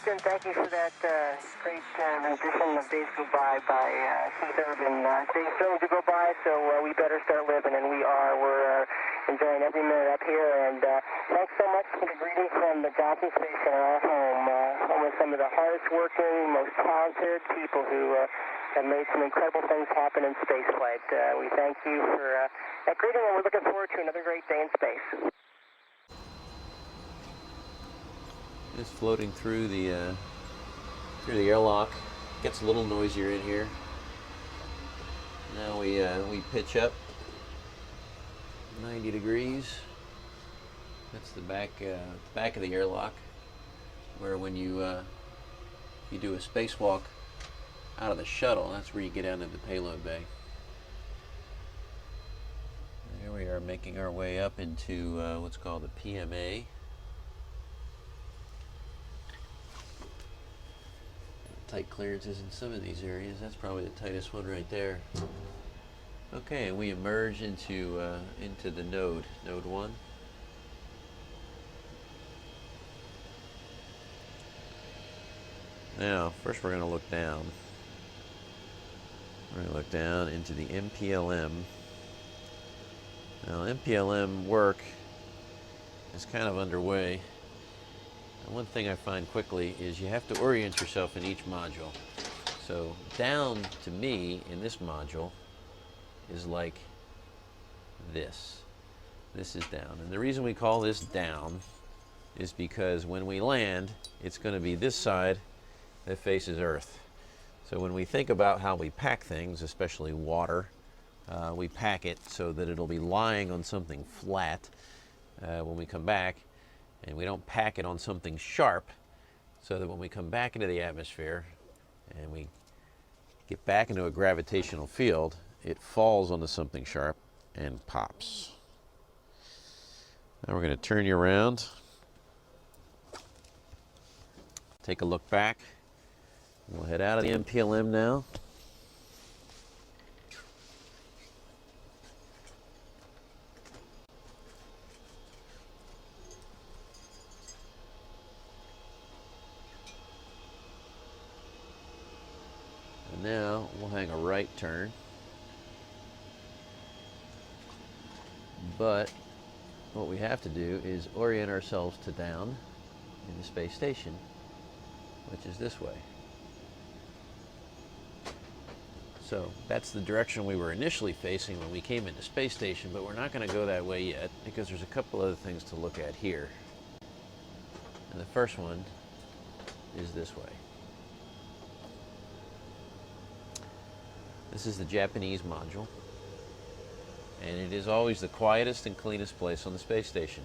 Houston, thank you for that great rendition of Days Go By Keith Urban. Days certainly do go by, so we better start living, and we are. We're enjoying every minute up here, and thanks so much for the greeting from the Johnson Space Center, our home. Home of some of the hardest working, most talented people who have made some incredible things happen in spaceflight. We thank you for that greeting, and we're looking forward to another great day in space. Just floating through the airlock. Gets a little noisier in here. Now we pitch up 90 degrees. That's the back of the airlock, where when you do a spacewalk out of the shuttle, that's where you get out into the payload bay. There we are, making our way up into what's called the PMA. Tight clearances in some of these areas. That's probably the tightest one right there. Okay, and we emerge into the node 1. Now, first we're going to look down. We're going to look down into the MPLM. Now, MPLM work is kind of underway. And one thing I find quickly is you have to orient yourself in each module. So down to me in this module is like this. This is down. And the reason we call this down is because when we land, it's going to be this side that faces Earth. So when we think about how we pack things, especially water, we pack it so that it'll be lying on something flat when we come back. And we don't pack it on something sharp, so that when we come back into the atmosphere and we get back into a gravitational field, it falls onto something sharp and pops. Now we're going to turn you around, take a look back. We'll head out of the MPLM now. Now we'll hang a right turn, but what we have to do is orient ourselves to down in the space station, which is this way. So that's the direction we were initially facing when we came into space station, but we're not going to go that way yet because there's a couple other things to look at here. And the first one is this way. This is the Japanese module, and it is always the quietest and cleanest place on the space station.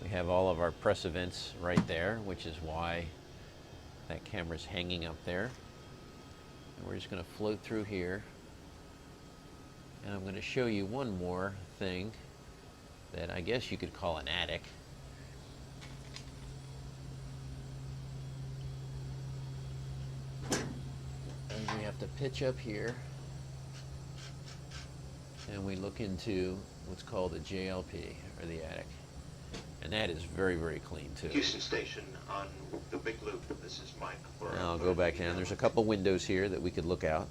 We have all of our press events right there, which is why that camera's hanging up there. And we're just going to float through here, and I'm going to show you one more thing that I guess you could call an attic. We have to pitch up here, and we look into what's called the JLP, or the attic, and that is very, very clean too. Houston Station on the big loop. This is Mike. Now I'll go back down. There's a couple windows here that we could look out.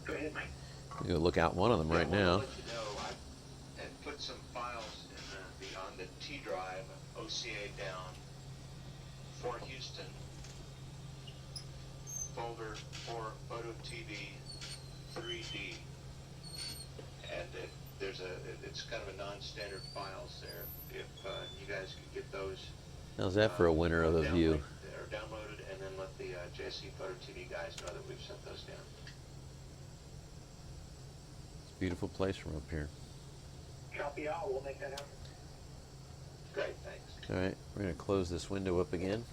Go ahead, Mike. We're going to look out one of them right now. Let you know, I had put some files on the T drive, OCA down for Houston. Folder for Photo TV 3D, and it's kind of a non-standard files there. If you guys could get those. How's that for a winner of a view? Or downloaded, and then let the JSC Photo TV guys know that we've sent those down. It's a beautiful place from up here. Copy all. We'll make that happen. Great, thanks. All right, we're going to close this window up again.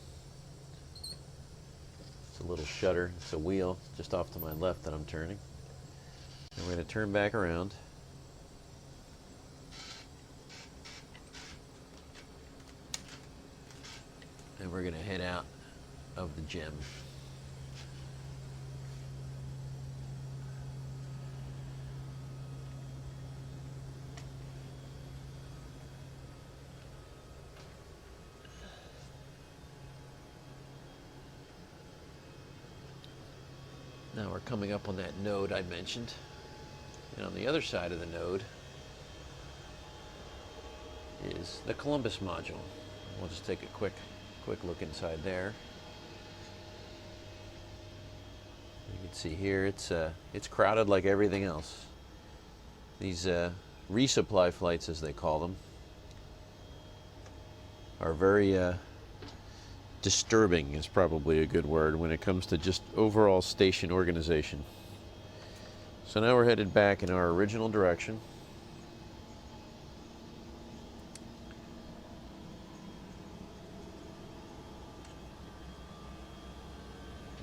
It's a little shutter. It's a wheel just off to my left that I'm turning. And we're going to turn back around. And we're going to head out of the gym. Now we're coming up on that node I mentioned. And on the other side of the node is the Columbus module. We'll just take a quick look inside there. You can see here it's crowded like everything else. These resupply flights, as they call them, are very disturbing, is probably a good word when it comes to just overall station organization. So now we're headed back in our original direction.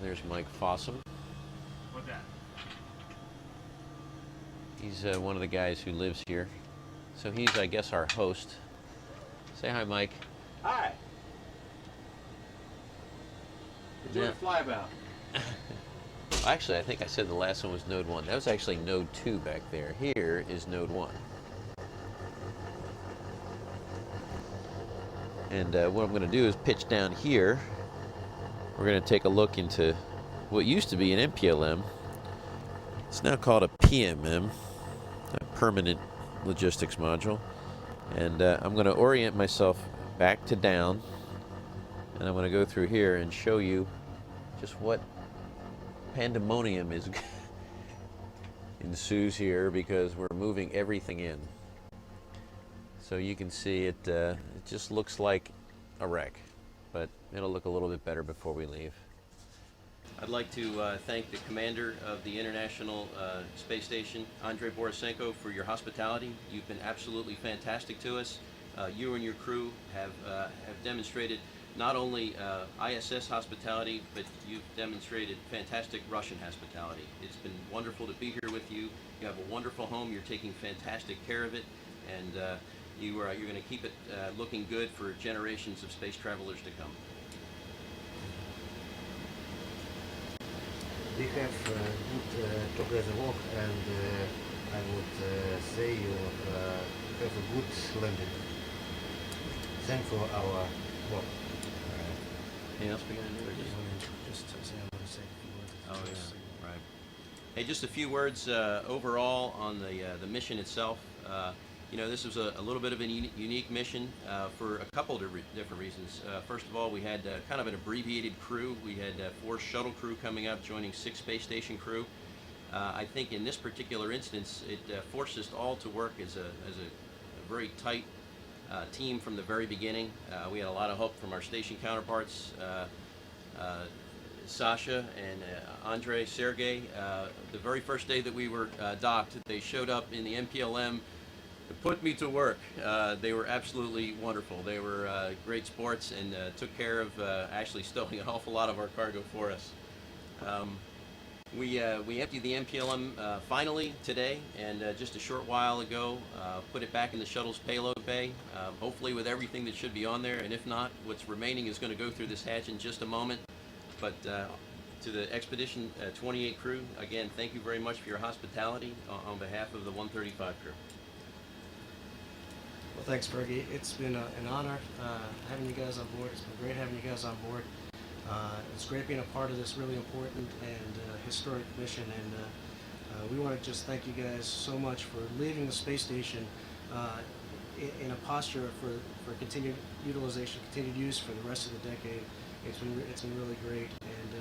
There's Mike Fossum. What's that? He's one of the guys who lives here. So he's, I guess, our host. Say hi, Mike. Hi. Enjoy the flybout. Actually, I think I said the last one was node 1. That was actually node 2 back there. Here is node 1. And what I'm going to do is pitch down here. We're going to take a look into what used to be an MPLM. It's now called a PMM, a Permanent Logistics Module. And I'm going to orient myself back to down. And I'm going to go through here and show you just what pandemonium is ensues here, because we're moving everything in. So you can see it just looks like a wreck, but it'll look a little bit better before we leave. I'd like to thank the commander of the International Space Station, Andrei Borisenko, for your hospitality. You've been absolutely fantastic to us. You and your crew have demonstrated not only ISS hospitality, but you've demonstrated fantastic Russian hospitality. It's been wonderful to be here with you. You have a wonderful home. You're taking fantastic care of it, and you're going to keep it looking good for generations of space travelers to come. We have good together work, and I would say you have a good landing. Thanks for our work. Anything else we're going to do? Or Just to say, I want to say a few words. Oh, yeah, right. Hey, just a few words overall on the mission itself. You know, this was a little bit of a unique mission for a couple of different reasons. First of all, we had kind of an abbreviated crew. We had 4 shuttle crew coming up, joining 6 space station crew. I think in this particular instance, it forced us all to work as a very tight team from the very beginning. We had a lot of help from our station counterparts, Sasha and Andrei, Sergey. The very first day that we were docked, they showed up in the MPLM to put me to work. They were absolutely wonderful. They were great sports and took care of actually stowing an awful lot of our cargo for us. We emptied the MPLM finally today, and just a short while ago put it back in the shuttle's payload bay, hopefully with everything that should be on there, and if not, what's remaining is going to go through this hatch in just a moment. But to the Expedition 28 crew, again, thank you very much for your hospitality on behalf of the 135 crew. Well, thanks, Fergie. It's been an honor having you guys on board. It's been great having you guys on board. It's great being a part of this really important and historic mission, and we want to just thank you guys so much for leaving the space station in a posture for continued utilization, continued use for the rest of the decade. It's been really great, and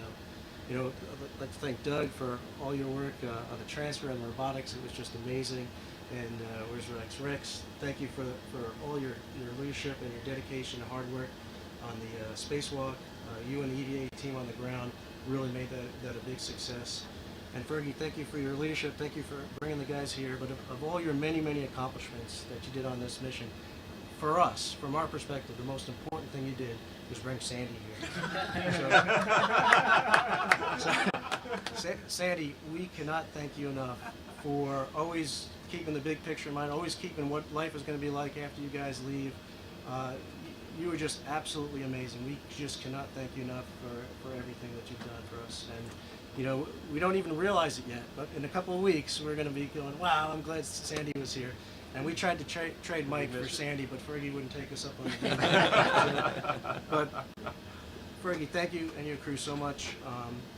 you know, I'd like to thank Doug for all your work on the transfer and robotics. It was just amazing. And where's Rex? Rex, thank you for all your leadership and your dedication and hard work on the spacewalk. You and the EVA team on the ground really made that a big success. And Fergie, thank you for your leadership. Thank you for bringing the guys here. But of all your many, many accomplishments that you did on this mission, for us, from our perspective, the most important thing you did was bring Sandy here. So, Sandy, we cannot thank you enough for always keeping the big picture in mind, always keeping what life is going to be like after you guys leave. You were just absolutely amazing. We just cannot thank you enough for everything that you've done for us. And you know, we don't even realize it yet, but in a couple of weeks we're going to be going, wow, I'm glad Sandy was here. And we tried to trade Mike for Sandy, but Fergie wouldn't take us up on the deal. But Fergie, thank you and your crew so much.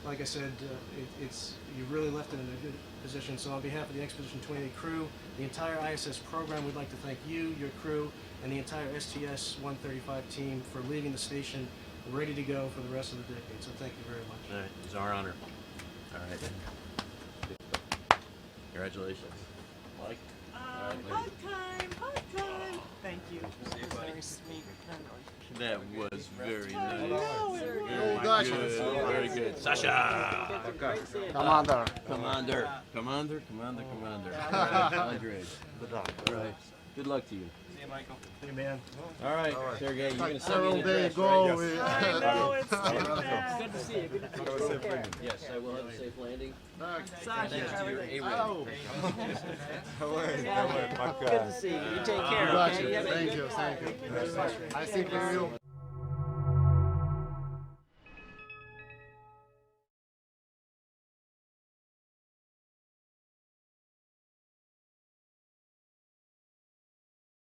Like I said, you really left it in a good position. So on behalf of the Expedition 28 crew, the entire ISS program, we'd like to thank you, your crew, and the entire STS 135 team for leaving the station ready to go for the rest of the decade. So thank you very much. All right, it's our honor. All right. Congratulations. Mike? Hug time, hug time. Thank you. Very sweet. That was very nice. Very Good, very good. Sasha! Commander. Commander. Commander. Andres. Good luck. All right. Good luck to you. See you, Michael. Hey, man. All right, Sergey, you're going to send Several me an days address, go. right? I know, it's too bad. Good to see you. Good to see you. Yes, I will have a safe landing. Sasha, Thanks to your everything. A-Ray. Good to see you. You take care, okay? Thank you. I think you will.